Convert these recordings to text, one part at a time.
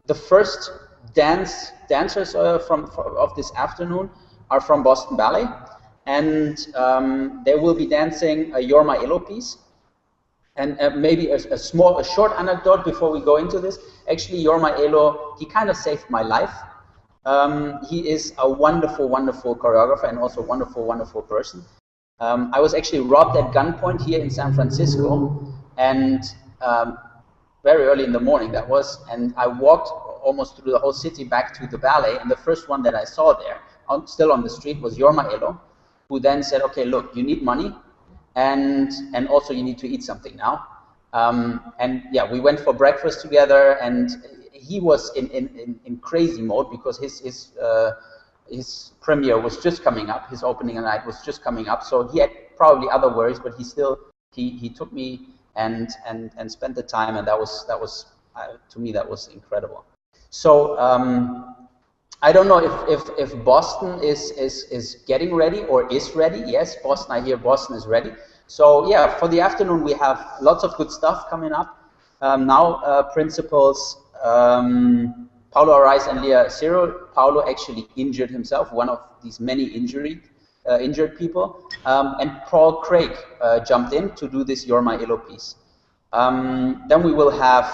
the first dancers of this afternoon are from Boston Ballet, and they will be dancing a Jorma piece. And maybe a short anecdote before we go into this. Actually, Jorma, he kind of saved my life. He is a wonderful, wonderful choreographer and also a wonderful, wonderful person. I was actually robbed at gunpoint here in San Francisco, and very early in the morning that was, and I walked almost through the whole city back to the ballet, and the first one that I saw there, still on the street, was Jorma, who then said, okay, look, you need money, and also you need to eat something now. And yeah, we went for breakfast together, and he was in crazy mode because his premiere was just coming up, his opening night was just coming up, so he had probably other worries, but he took me and spent the time, and that was to me, that was incredible. So I don't know if Boston is getting ready or is ready. Yes, Boston, I hear Boston is ready. So yeah, for the afternoon we have lots of good stuff coming up. Now principals Paulo Arrais and Lia Cirio. Paulo actually injured himself, one of these many injured people, and Craig jumped in to do this Jorma piece. Then we will have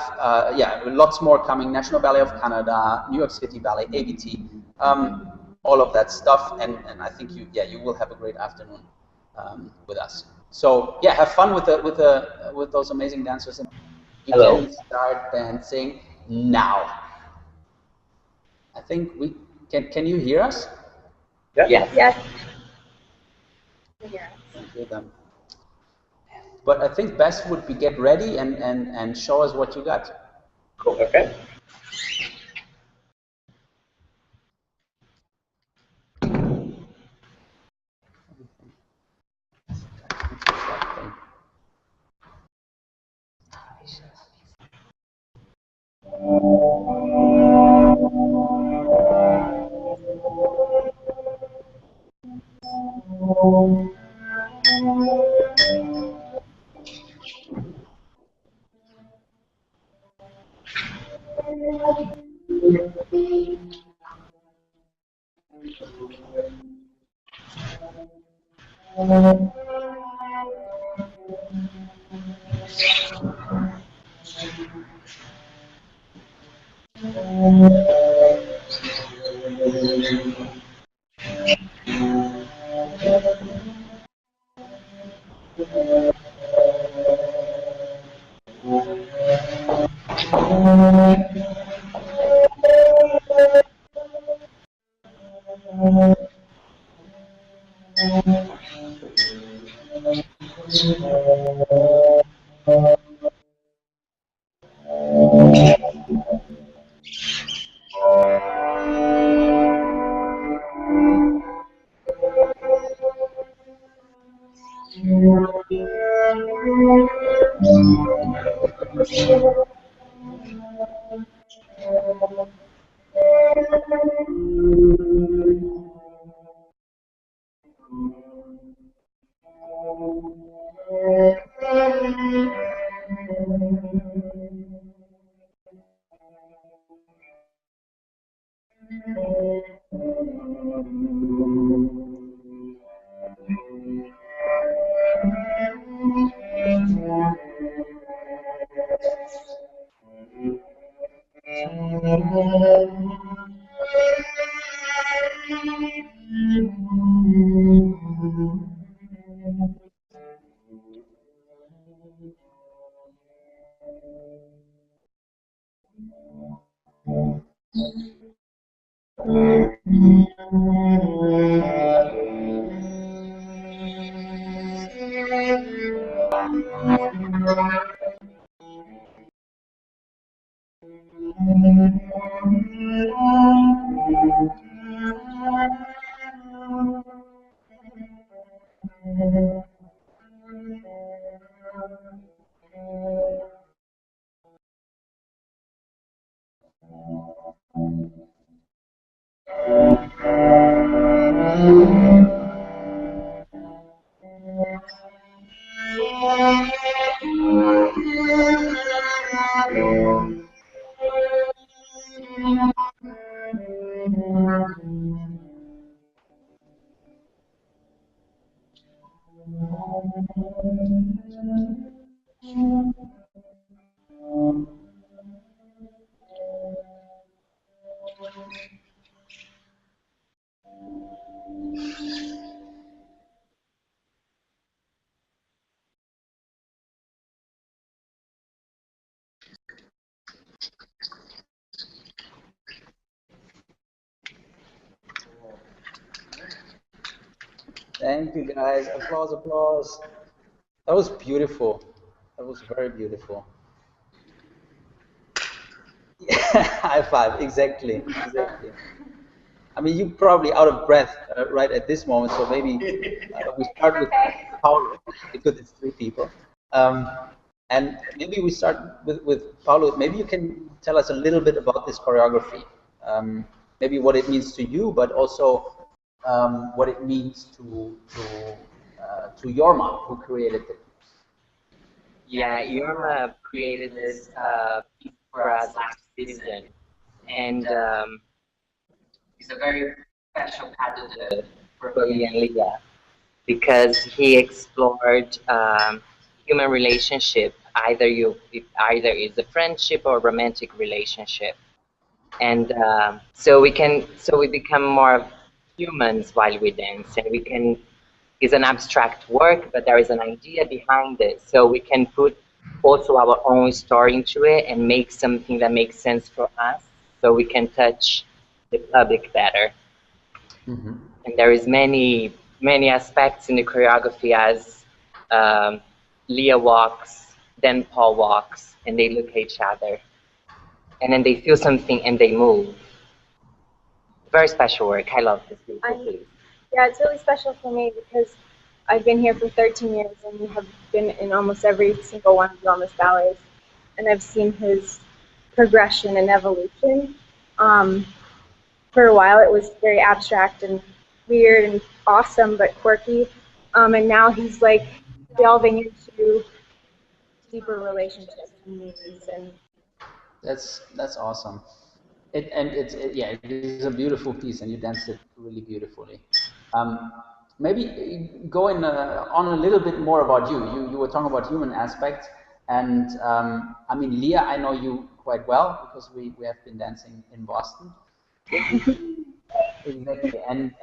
lots more coming. National Ballet of Canada, New York City Ballet, ABT, all of that stuff, and I think you will have a great afternoon with us. So yeah, have fun with those amazing dancers, and you can start dancing now. I think we can you hear us? Yeah. Yes. Yeah. Hear them. But I think best would be get ready and show us what you got. Cool. Okay. Thank you, guys. Applause, applause. That was beautiful. That was very beautiful. High five. Exactly. Exactly. I mean, you're probably out of breath right at this moment, so maybe we start with Paulo because it's three people. And maybe we start with Paulo. Maybe you can tell us a little bit about this choreography. Maybe what it means to you, but also what it means to Jorma, who created it. Yeah, Jorma created this piece for us last season, and it's a very special category for me and Lia because he explored human relationship. It either is a friendship or romantic relationship, and so we become more humans while we dance, and we can. It's an abstract work, but there is an idea behind it, so we can put also our own story into it and make something that makes sense for us, so we can touch the public better. Mm-hmm. And there is many aspects in the choreography as Lia walks, then Paul walks, and they look at each other, and then they feel something and they move. Very special work. I love this piece. Yeah, it's really special for me because I've been here for 13 years and we have been in almost every single one of Jorma's ballets, and I've seen his progression and evolution. For a while, it was very abstract and weird and awesome, but quirky. And now he's like delving into deeper relationships and meanings. And That's awesome. Yeah, it is a beautiful piece, and you danced it really beautifully. Maybe going on a little bit more about you. You were talking about human aspects, and I mean, Lia, I know you quite well because we have been dancing in Boston. Exactly, and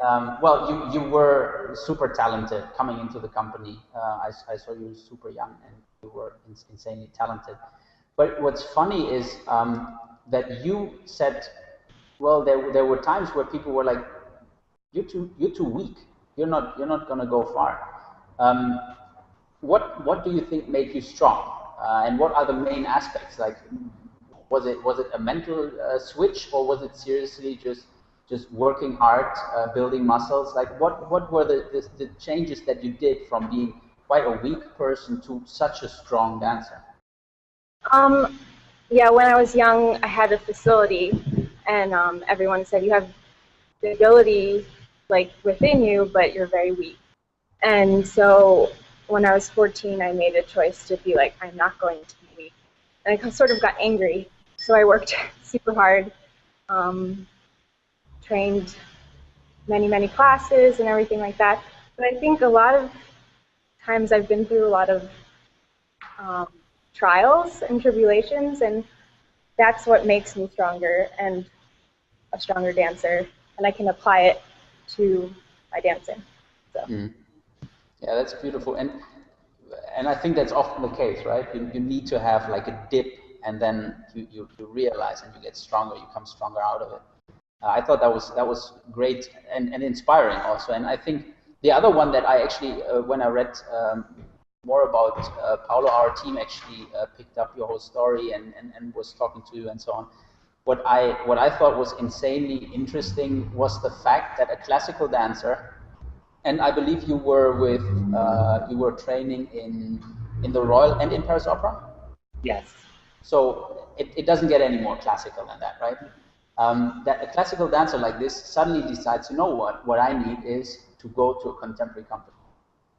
well, you were super talented coming into the company. I saw you super young, and you were insanely talented. But what's funny is that you said, well, there were times where people were like, you're too weak. You're not gonna go far. Um, what do you think made you strong? And what are the main aspects? Like, was it a mental switch, or was it seriously just working hard, building muscles? Like, what were the changes that you did from being quite a weak person to such a strong dancer? yeah, when I was young, I had a facility, and everyone said you have the ability like within you, but you're very weak. And so when I was 14, I made a choice to be like, I'm not going to be weak. And I sort of got angry, so I worked super hard, trained many classes and everything like that. But I think a lot of times I've been through a lot of trials and tribulations, and that's what makes me stronger and a stronger dancer, and I can apply it to my dancing. So. Yeah, that's beautiful, and I think that's often the case, right? You need to have like a dip, and then you realize, and you get stronger. You come stronger out of it. I thought that was great and inspiring also. And I think the other one that I actually, when I read more about Paulo, our team actually picked up your whole story and was talking to you and so on. What I thought was insanely interesting was the fact that a classical dancer, and I believe you were training in the Royal and in Paris Opera. Yes. So it doesn't get any more classical than that, right? That a classical dancer like this suddenly decides, you know what I need is to go to a contemporary company.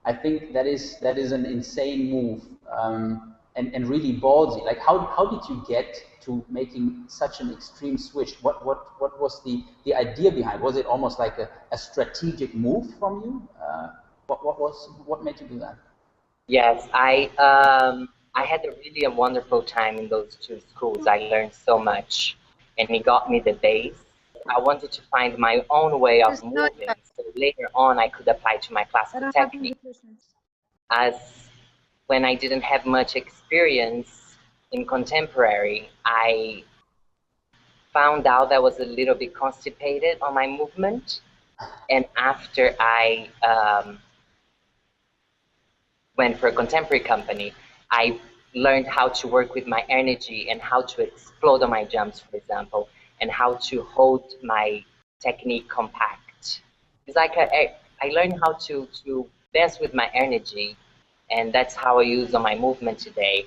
I think that is an insane move, and really ballsy. Like, how did you get to making such an extreme switch? What was the idea behind? Was it almost like a strategic move from you? What made you do that? Yes, I had a wonderful time in those two schools. I learned so much, and it got me the base. I wanted to find my own way of moving, so later on I could apply to my classical technique. As when I didn't have much experience in contemporary, I found out I was a little bit constipated on my movement, and after I went for a contemporary company, I learned how to work with my energy and how to explode on my jumps, for example, and how to hold my technique compact. It's like I learned how to dance with my energy, and that's how I use on my movement today.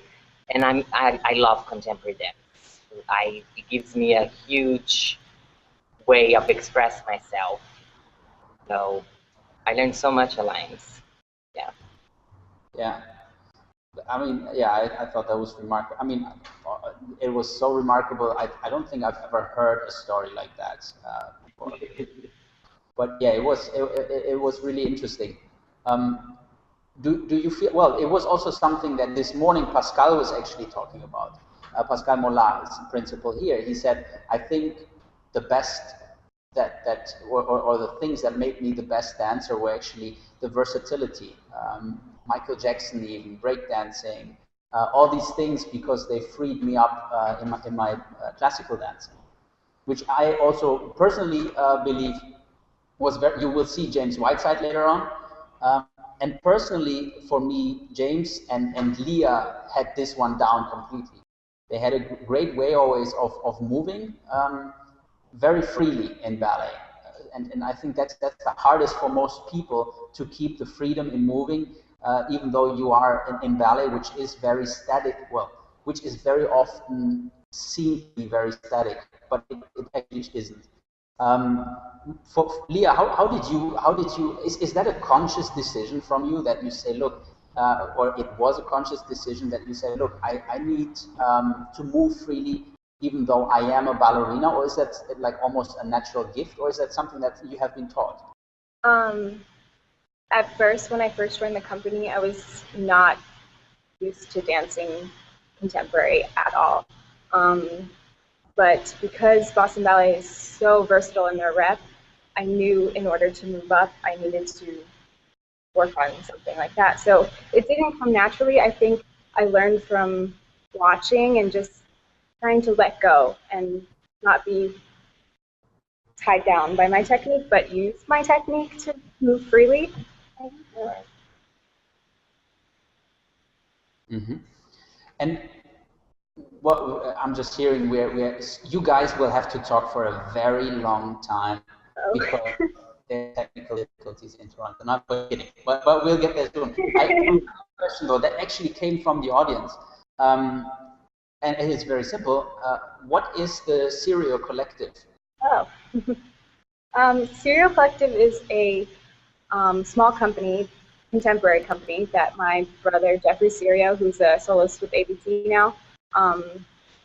And I love contemporary dance. It gives me a huge way of express myself. So I learned so much alliance. Yeah. Yeah. I mean, yeah, I thought that was remarkable. I mean, it was so remarkable. I don't think I've ever heard a story like that before. But yeah, it was really interesting. Do you feel, well, it was also something that this morning Pascal was actually talking about. Pascal Mollard is the principal here. He said, I think the best or the things that made me the best dancer were actually the versatility. Michael Jackson, even breakdancing, all these things, because they freed me up in my classical dancing, which I also personally believe was very, you will see James Whiteside later on. And personally, for me, James and Lia had this one down completely. They had a great way always of moving very freely in ballet. And I think that's the hardest for most people, to keep the freedom in moving, even though you are in ballet, which is very static, well, which is very often seen to be very static, but it actually isn't. For Lia, how did you, is that a conscious decision from you that you say, look, or it was a conscious decision that you say, look, I need to move freely even though I am a ballerina, or is that like almost a natural gift, or is that something that you have been taught? At first, when I first joined the company, I was not used to dancing contemporary at all. But because Boston Ballet is so versatile in their rep, I knew in order to move up, I needed to work on something like that. So it didn't come naturally. I think I learned from watching and just trying to let go and not be tied down by my technique, but use my technique to move freely. Mm-hmm. And what I'm just hearing, you guys will have to talk for a very long time because there are technical difficulties in Toronto. Not kidding, but we'll get there soon. I have a question though that actually came from the audience, and it's very simple. What is the Cirio Collective? Oh, Cirio Collective is a small company, contemporary company that my brother Jeffrey Cirio, who's a soloist with ABC now,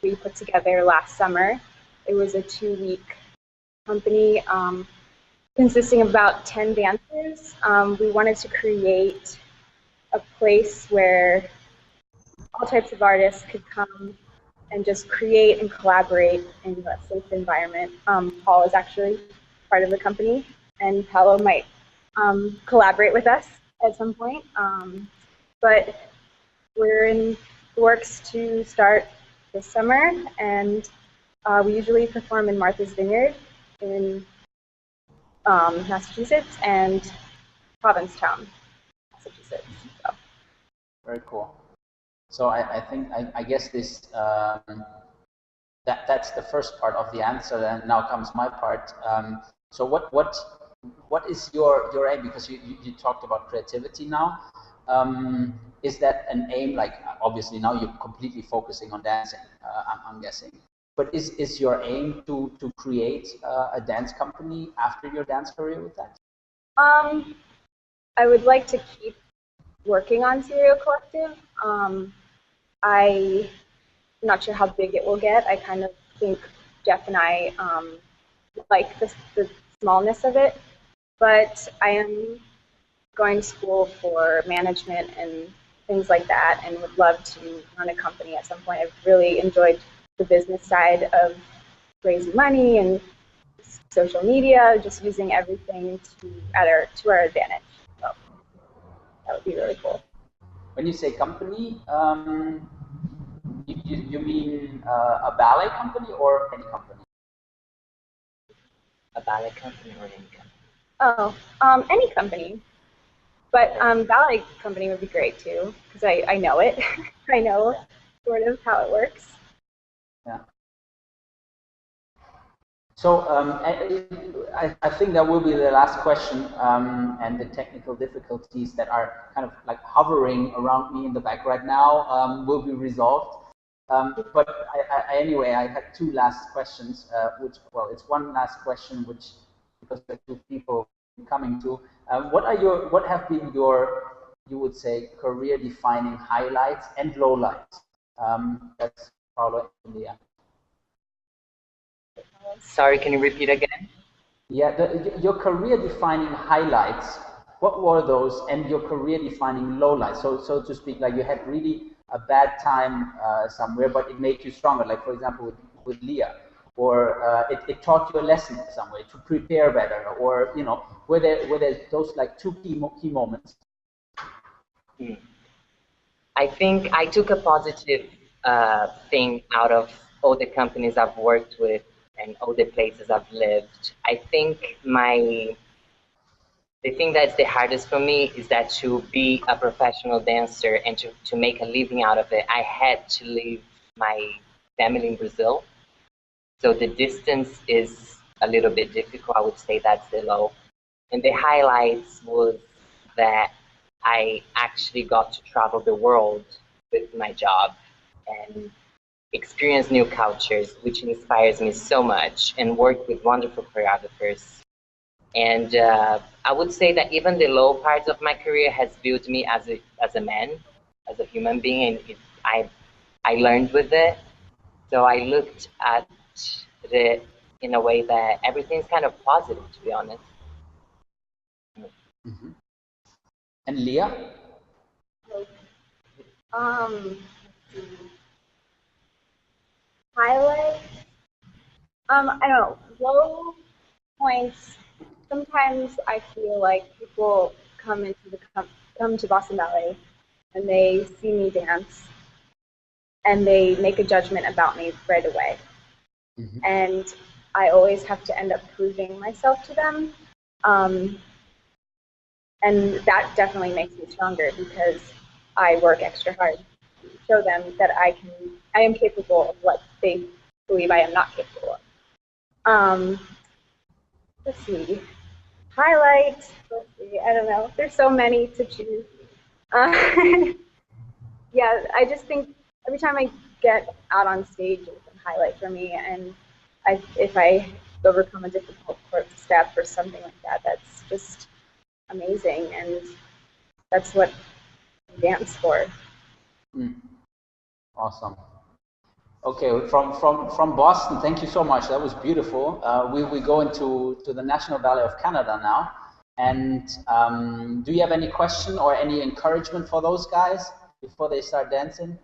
we put together last summer. It was a 2-week company consisting of about 10 dancers. We wanted to create a place where all types of artists could come and just create and collaborate in a safe environment. Paul is actually part of the company, and Paulo might collaborate with us at some point. But we're in the works to start this summer, and we usually perform in Martha's Vineyard in Massachusetts and Provincetown, Massachusetts. So. Very cool. So I think I guess this that's the first part of the answer, and now comes my part. So what is your aim? Because you talked about creativity now. Is that an aim? Like obviously now you're completely focusing on dancing. I'm guessing. But is your aim to create a dance company after your dance career with that? I would like to keep working on Cirio Collective. I'm not sure how big it will get. I kind of think Jeff and I like the smallness of it, but I am going to school for management and things like that, and would love to run a company at some point. I've really enjoyed the business side of raising money and social media, just using everything to our advantage. So that would be really cool. When you say company, you mean a ballet company or any company? A ballet company or any company? Oh, any company. But ballet company would be great too, because I know it. I know sort of how it works. Yeah. So I think that will be the last question, and the technical difficulties that are kind of like hovering around me in the back right now will be resolved. But anyway, I had two last questions, which, well, it's one last question, which, because there are two people coming to, what have been your, you would say, career-defining highlights and lowlights? That's Paulo and Lia. Sorry, can you repeat again? Yeah, your career-defining highlights, what were those, and your career-defining lowlights? So to speak, like you had really a bad time somewhere, but it made you stronger. Like, for example, with Lia, or it taught you a lesson some way to prepare better, or, you know, were there those like two key moments? I think I took a positive thing out of all the companies I've worked with and all the places I've lived. I think the thing that's the hardest for me is that to be a professional dancer and to make a living out of it, I had to leave my family in Brazil. So the distance is a little bit difficult. I would say that's the low. And the highlights was that I actually got to travel the world with my job and experience new cultures, which inspires me so much, and work with wonderful choreographers. And I would say that even the low parts of my career has built me as a man, as a human being, and I learned with it. So I looked at it in a way that everything's kind of positive, to be honest. Mm-hmm. And Lia? Highlight. I don't know. Low points. Sometimes I feel like people come to Boston Ballet and they see me dance and they make a judgment about me right away. Mm-hmm. And I always have to end up proving myself to them. And that definitely makes me stronger because I work extra hard to show them that I am capable of what they believe I am not capable of. Let's see. Highlight. Let's see. I don't know. There's so many to choose. Yeah, I just think every time I get out on stage, it's a highlight for me. And if I overcome a difficult step or something like that, that's just amazing. And that's what I dance for. Awesome. Okay, from Boston, thank you so much. That was beautiful. We go into the National Ballet of Canada now. And do you have any question or any encouragement for those guys before they start dancing?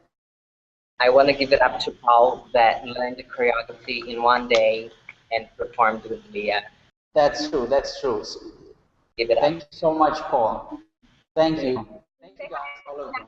I want to give it up to Paul that learned the choreography in one day and performed with Lia. That's true. That's true. Give it Thank you so much, Paul. Thank you. Thank you, guys. All of you.